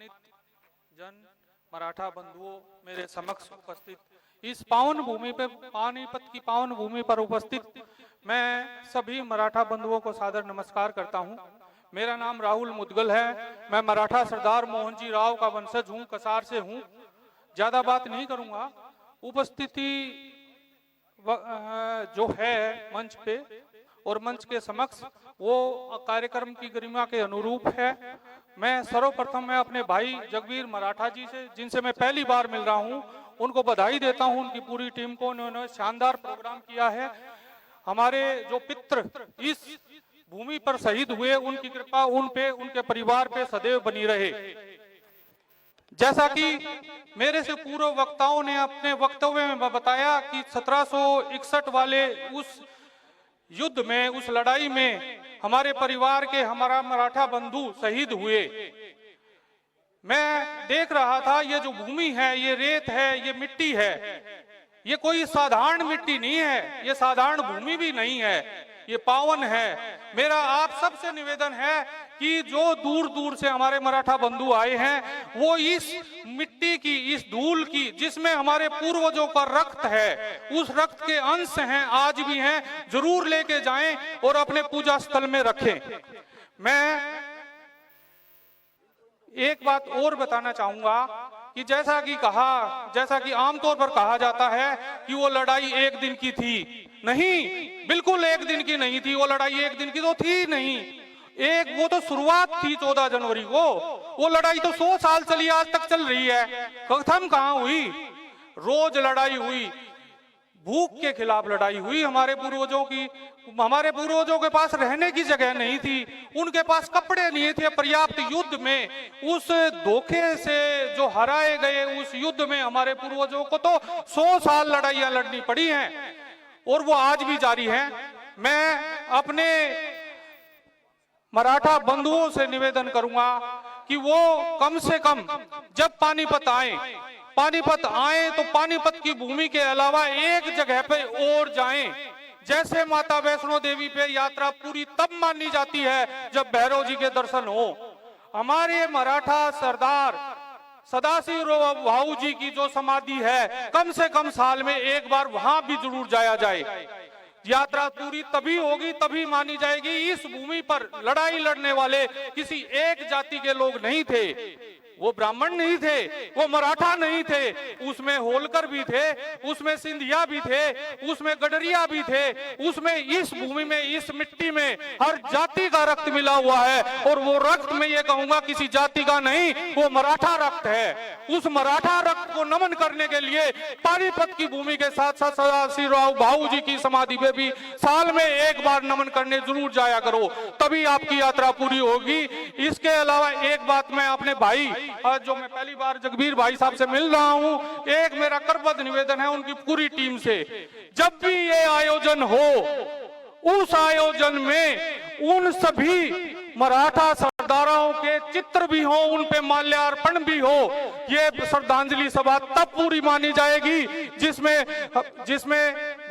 सम्मानित जन मराठा बंधुओं, मेरे समक्ष उपस्थित इस पावन भूमि पे, पानीपत की पावन भूमि पर उपस्थित मैं सभी मराठा बंधुओं को सादर नमस्कार करता हूं। मेरा नाम राहुल मुदगल है। मैं मराठा सरदार मोहनजी राव का वंशज हूं, कसार से हूं। ज्यादा बात नहीं करूंगा। उपस्थिति जो है मंच पे और मंच के समक्ष, वो कार्यक्रम की गरिमा के अनुरूप है। मैं सर्वप्रथम मैं अपने भाई जगवीर मराठा जी से, जिनसे मैं पहली बार मिल रहा हूं, उनको बधाई देता हूं। उनकी पूरी टीम को, उन्होंने शानदार प्रोग्राम किया है। हमारे जो पितृ इस भूमि पर शहीद हुए, उनकी कृपा उन पे, उनके परिवार पे सदैव बनी रहे। जैसा कि मेरे से पूर्व वक्ताओं ने अपने वक्तव्य में बताया कि 1761 वाले उस युद्ध में, उस लड़ाई में हमारे परिवार के, हमारा मराठा बंधु शहीद हुए। मैं देख रहा था, ये जो भूमि है, ये रेत है, ये मिट्टी है, ये कोई साधारण मिट्टी नहीं है, ये साधारण भूमि भी नहीं है, ये पावन है। मेरा आप सबसे निवेदन है कि जो दूर दूर से हमारे मराठा बंधु आए हैं, वो इस मिट्टी की, इस धूल की, जिसमें हमारे पूर्वजों का रक्त है, उस रक्त के अंश हैं, आज भी हैं, जरूर लेके जाएं और अपने पूजा स्थल में रखें। मैं एक बात और बताना चाहूंगा कि जैसा कि आमतौर पर कहा जाता है कि वो लड़ाई एक दिन की थी। नहीं, बिल्कुल एक दिन की नहीं थी। वो लड़ाई एक दिन की तो थी नहीं। वो तो शुरुआत थी 14 जनवरी को। वो लड़ाई तो 100 साल चली, आज तक चल रही है। खत्म कहां हुई? रोज लड़ाई हुई। भूख के खिलाफ लड़ाई हुई हमारे पूर्वजों की। हमारे पूर्वजों के पास रहने की जगह नहीं थी, उनके पास कपड़े नहीं थे पर्याप्त। युद्ध में, उस धोखे से जो हराए गए उस युद्ध में हमारे पूर्वजों को तो 100 साल लड़ाइयां लड़नी पड़ी हैं, और वो आज भी जारी है। मैं अपने मराठा बंधुओं से निवेदन करूंगा कि वो कम से कम जब पानीपत आए तो पानीपत की भूमि के अलावा एक जगह पे और जाएं। जैसे माता वैष्णो देवी पे यात्रा पूरी तब मानी जाती है जब भैरव जी के दर्शन हो। हमारे मराठा सरदार सदाशिव भाऊ जी की जो समाधि है, कम से कम साल में एक बार वहां भी जरूर जाया जाए। यात्रा पूरी तभी होगी, तभी मानी जाएगी। इस भूमि पर लड़ाई लड़ने वाले किसी एक जाति के लोग नहीं थे। वो ब्राह्मण नहीं थे, वो मराठा नहीं थे, उसमें होलकर भी थे, उसमें सिंधिया भी थे, उसमें गडरिया भी थे, उसमें इस भूमि में, इस मिट्टी में हर जाति का रक्त मिला हुआ है। और वो रक्त मैं ये कहूंगा किसी जाति का नहीं, वो मराठा रक्त है। उस मराठा रक्त को नमन करने के लिए पानीपत की भूमि के साथ साथ सदाशिव भाऊ जी की समाधि पे भी साल में एक बार नमन करने जरूर जाया करो, तभी आपकी यात्रा पूरी होगी। इसके अलावा एक बात मैं अपने भाई, आज जो मैं पहली बार जगवीर भाई साहब से मिल रहा हूं, एक मेरा करबद्ध निवेदन है उनकी पूरी टीम से, जब भी ये आयोजन हो, उस आयोजन में उन सभी मराठा सरदारों के चित्र भी हो, उन पे माल्यार्पण भी हो। ये श्रद्धांजलि सभा तब पूरी मानी जाएगी जिसमें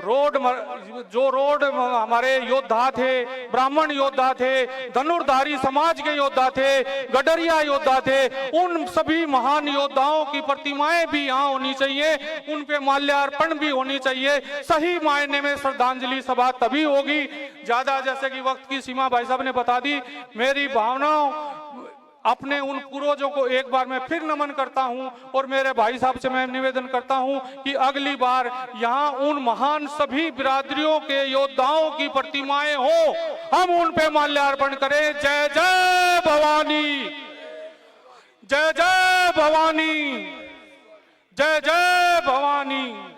रोड हमारे योद्धा थे, ब्राह्मण योद्धा थे, धनुर्धारी समाज के योद्धा थे, गडरिया योद्धा थे, उन सभी महान योद्धाओं की प्रतिमाएं भी यहाँ होनी चाहिए, उन पे माल्यार्पण भी होनी चाहिए। सही मायने में श्रद्धांजलि सभा तभी होगी। ज्यादा जैसे कि वक्त की सीमा भाई साहब ने बता दी, मेरी भावनाओं अपने उन पूर्वजों को एक बार मैं फिर नमन करता हूं, और मेरे भाई साहब से मैं निवेदन करता हूं कि अगली बार यहां उन महान सभी बिरादरियों के योद्धाओं की प्रतिमाएं हो, हम उन पे माल्यार्पण करें। जय जय भवानी, जय जय भवानी, जय जय भवानी।